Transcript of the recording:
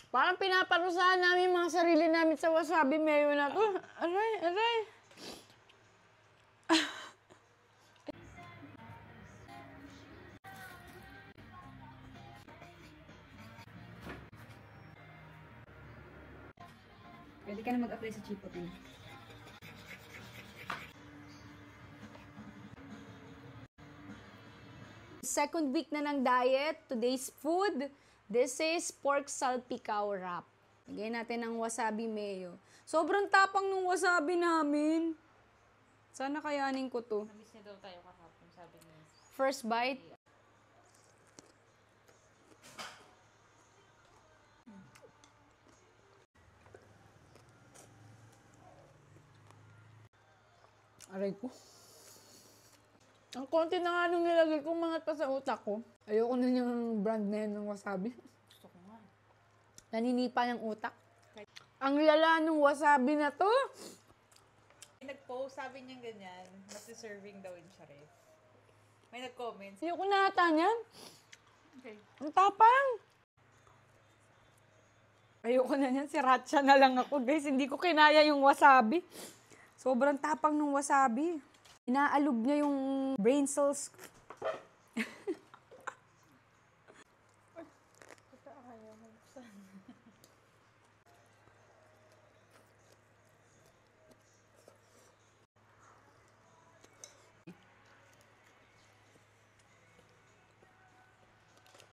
Parang pinaparusahan namin yung mga sarili namin sa wasabi mayo na to. Aray, aray. Pwede ka na mag-apply sa Chipotle. Second week na ng diet, today's food. This is pork salpicao wrap. Lagyan natin ng wasabi mayo. Sobrang tapang ng wasabi namin. Sana kayanin ko to. Namiss niya daw tayo kahapon, sabi niya. First bite. Aray ko. Ang konti na nga nung nilagay kong mga pa sa utak ko. Ayoko na yung brand na yun ng wasabi. Gusto ko nga. Naninipa ng utak. Ang lala ng wasabi na to. May nag-post, sabi niya ganyan, nasi-serving daw in Sharif. May nag-comments. Ayoko na ata niyan. Okay. Ang tapang. Ayoko na niyan. Sriracha na lang ako, guys. Hindi ko kinaya yung wasabi. Sobrang tapang ng wasabi. Inaalog niya yung brain cells